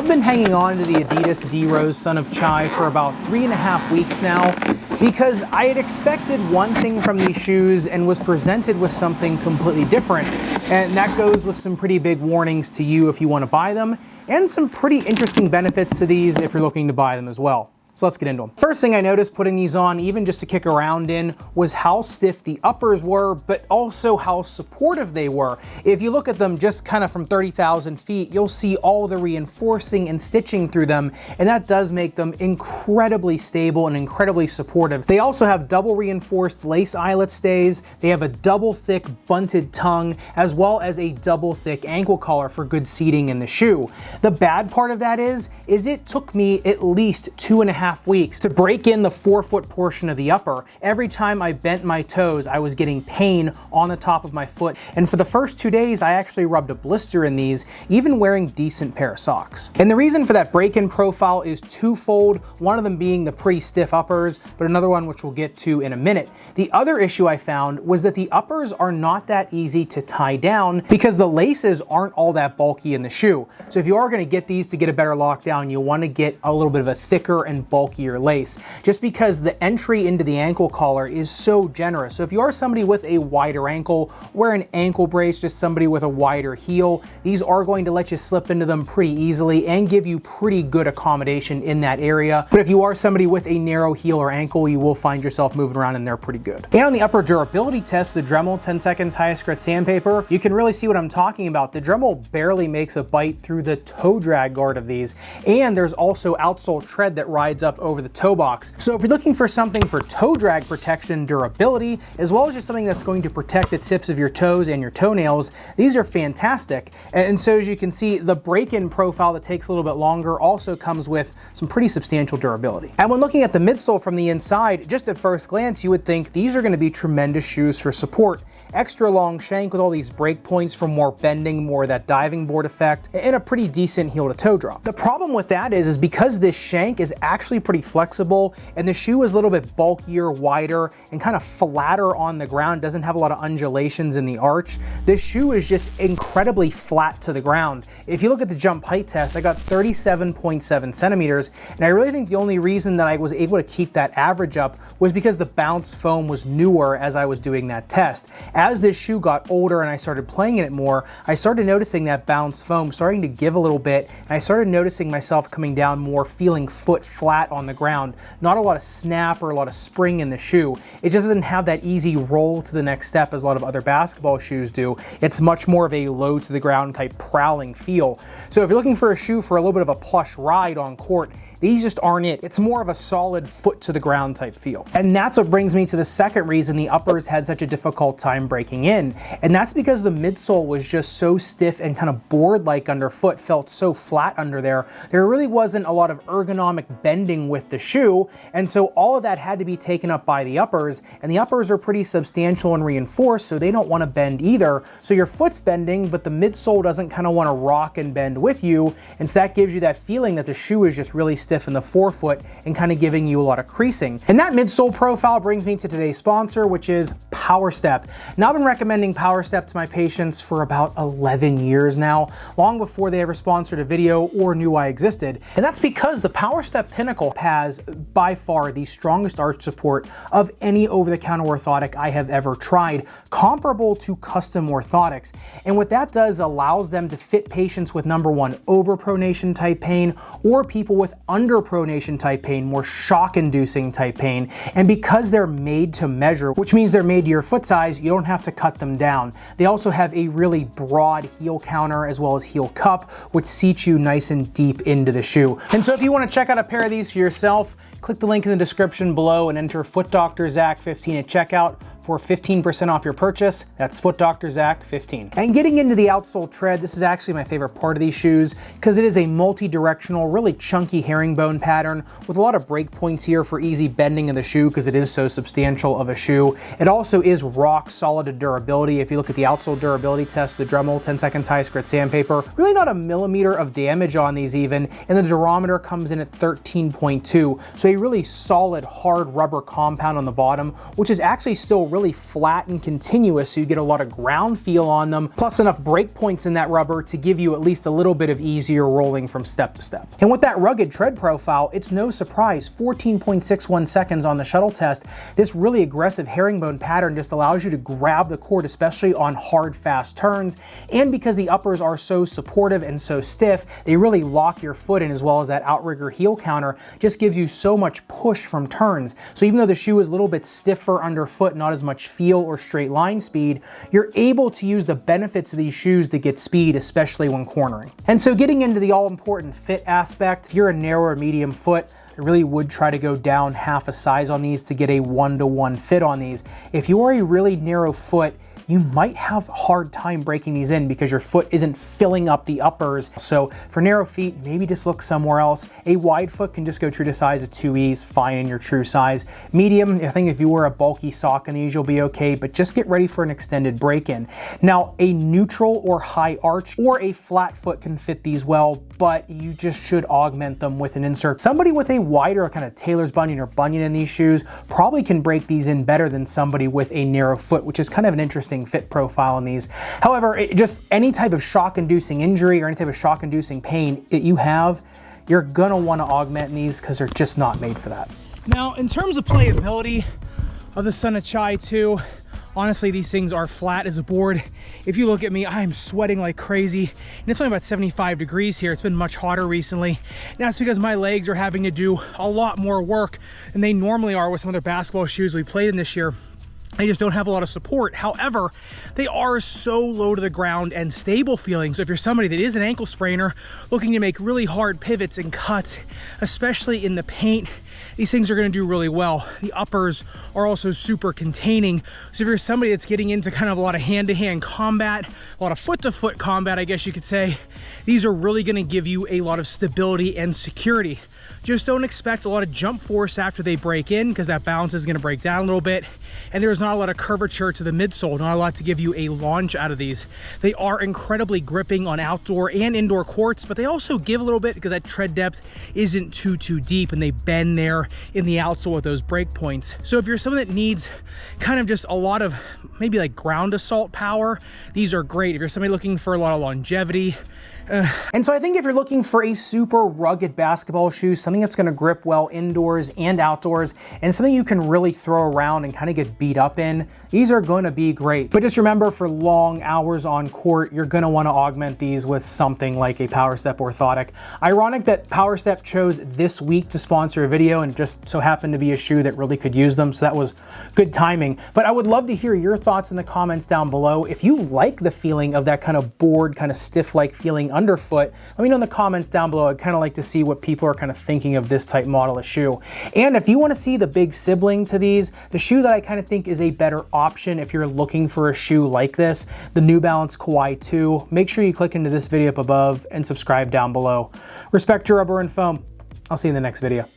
I've been hanging on to the Adidas D-Rose Son of Chai for about 3.5 weeks now because I had expected one thing from these shoes and was presented with something completely different. And that goes with some pretty big warnings to you if you want to buy them, and some pretty interesting benefits to these if you're looking to buy them as well. So let's get into them. First thing I noticed putting these on, even just to kick around in, was how stiff the uppers were, but also how supportive they were. If you look at them just kind of from 30,000 feet, you'll see all the reinforcing and stitching through them, and that does make them incredibly stable and incredibly supportive. They also have double reinforced lace eyelet stays. They have a double thick bunted tongue, as well as a double thick ankle collar for good seating in the shoe. The bad part of that is it took me at least 2.5 weeks to break in the forefoot portion of the upper. Every time I bent my toes, I was getting pain on the top of my foot. And for the first 2 days, I actually rubbed a blister in these, even wearing decent pair of socks. And the reason for that break-in profile is twofold, one of them being the pretty stiff uppers, but another one which we'll get to in a minute. The other issue I found was that the uppers are not that easy to tie down because the laces aren't all that bulky in the shoe. So if you are going to get these to get a better lockdown, you'll want to get a little bit of a thicker and bulkier lace, just because the entry into the ankle collar is so generous. So if you are somebody with a wider ankle, wear an ankle brace, just somebody with a wider heel, these are going to let you slip into them pretty easily and give you pretty good accommodation in that area. But if you are somebody with a narrow heel or ankle, you will find yourself moving around in there pretty good. And on the upper durability test, the Dremel 10 seconds highest grit sandpaper, you can really see what I'm talking about. The Dremel barely makes a bite through the toe drag guard of these, and there's also Outsole Tread that rides up over the toe box. So if you're looking for something for toe drag protection and durability, as well as just something that's going to protect the tips of your toes and your toenails, these are fantastic. And so as you can see, the break-in profile that takes a little bit longer also comes with some pretty substantial durability. And when looking at the midsole from the inside, just at first glance, you would think these are going to be tremendous shoes for support. Extra long shank with all these break points for more bending, more of that diving board effect, and a pretty decent heel to toe drop. The problem with that is because this shank is actually pretty flexible and the shoe is a little bit bulkier, wider, and kind of flatter on the ground, doesn't have a lot of undulations in the arch, this shoe is just incredibly flat to the ground. If you look at the jump height test, I got 37.7 centimeters, and I really think the only reason that I was able to keep that average up was because the bounce foam was newer as I was doing that test. As this shoe got older and I started playing in it more, I started noticing that bounce foam starting to give a little bit, and I started noticing myself coming down more, feeling foot flat on the ground. Not a lot of snap or a lot of spring in the shoe. It just doesn't have that easy roll to the next step as a lot of other basketball shoes do. It's much more of a low to the ground type prowling feel. So if you're looking for a shoe for a little bit of a plush ride on court, these just aren't it. It's more of a solid foot to the ground type feel. And that's what brings me to the second reason the uppers had such a difficult time breaking in. And that's because the midsole was just so stiff and kind of board-like underfoot, felt so flat under there. There really wasn't a lot of ergonomic bending with the shoe. And so all of that had to be taken up by the uppers, and the uppers are pretty substantial and reinforced, so they don't want to bend either. So your foot's bending, but the midsole doesn't kind of want to rock and bend with you. And so that gives you that feeling that the shoe is just really stiff in the forefoot and kind of giving you a lot of creasing. And that midsole profile brings me to today's sponsor, which is PowerStep. Now, I've been recommending PowerStep to my patients for about 11 years now, long before they ever sponsored a video or knew I existed. And that's because the PowerStep Pinnacle has by far the strongest arch support of any over-the-counter orthotic I have ever tried, comparable to custom orthotics. And what that does allows them to fit patients with number one, overpronation type pain, or people with underpronation type pain, more shock-inducing type pain. And because they're made to measure, which means they're made to your foot size, you don't have to cut them down. They also have a really broad heel counter as well as heel cup, which seats you nice and deep into the shoe. And so if you want to check out a pair of these for yourself, click the link in the description below and enter FootDrZach15 at checkout for 15% off your purchase. That's FootDrZach15. And getting into the Outsole Tread, this is actually my favorite part of these shoes because it is a multi-directional, really chunky herringbone pattern with a lot of break points here for easy bending of the shoe because it is so substantial of a shoe. It also is rock solid to durability. If you look at the outsole durability test, the Dremel 10 seconds highest grit sandpaper, really not a millimeter of damage on these even, and the durometer comes in at 13.2. So a really solid hard rubber compound on the bottom, which is actually still really flat and continuous, so you get a lot of ground feel on them, plus enough break points in that rubber to give you at least a little bit of easier rolling from step to step. And with that rugged tread profile, it's no surprise 14.61 seconds on the shuttle test. This really aggressive herringbone pattern just allows you to grab the court, especially on hard, fast turns. And because the uppers are so supportive and so stiff, they really lock your foot in, as well as that outrigger heel counter just gives you so much push from turns. So even though the shoe is a little bit stiffer underfoot, not as much feel or straight line speed, you're able to use the benefits of these shoes to get speed, especially when cornering. And so getting into the all-important fit aspect, if you're a narrow or medium foot, I really would try to go down half a size on these to get a 1-to-1 fit on these. If you are a really narrow foot, you might have a hard time breaking these in because your foot isn't filling up the uppers. So for narrow feet, maybe just look somewhere else. A wide foot can just go true to size of 2Es, fine in your true size. Medium, I think if you wear a bulky sock in these, you'll be okay, but just get ready for an extended break-in. Now, a neutral or high arch or a flat foot can fit these well, but you just should augment them with an insert. Somebody with a wider kind of tailor's bunion or bunion in these shoes probably can break these in better than somebody with a narrow foot, which is kind of an interesting fit profile on these. However, just any type of shock-inducing injury or any type of shock-inducing pain that you have, you're gonna wanna augment these because they're just not made for that. Now, in terms of playability of the Son of Chai 2, honestly, these things are flat as a board. If you look at me, I'm sweating like crazy. And it's only about 75 degrees here. It's been much hotter recently. And that's because my legs are having to do a lot more work than they normally are with some other basketball shoes we played in this year. They just don't have a lot of support. However, they are so low to the ground and stable feeling. So if you're somebody that is an ankle sprainer looking to make really hard pivots and cuts, especially in the paint, these things are going to do really well. The uppers are also super containing. So if you're somebody that's getting into kind of a lot of hand-to-hand combat, a lot of foot-to-foot combat, I guess you could say, these are really going to give you a lot of stability and security. Just don't expect a lot of jump force after they break in, because that balance is going to break down a little bit. And there's not a lot of curvature to the midsole, not a lot to give you a launch out of these. They are incredibly gripping on outdoor and indoor courts, but they also give a little bit because that tread depth isn't too deep, and they bend there in the outsole with those break points. So if you're someone that needs kind of just a lot of maybe like ground assault power, these are great. If you're somebody looking for a lot of longevity, and so I think if you're looking for a super rugged basketball shoe, something that's gonna grip well indoors and outdoors, and something you can really throw around and kind of get beat up in, these are gonna be great. But just remember, for long hours on court, you're gonna wanna augment these with something like a PowerStep orthotic. Ironic that PowerStep chose this week to sponsor a video, and just so happened to be a shoe that really could use them, so that was good timing. But I would love to hear your thoughts in the comments down below. If you like the feeling of that kind of board, kind of stiff-like feeling underfoot, let me know in the comments down below. I'd kind of like to see what people are kind of thinking of this type model of shoe. And if you want to see the big sibling to these, the shoe that I kind of think is a better option if you're looking for a shoe like this, the New Balance Kauai 2, make sure you click into this video up above and subscribe down below. Respect your rubber and foam. I'll see you in the next video.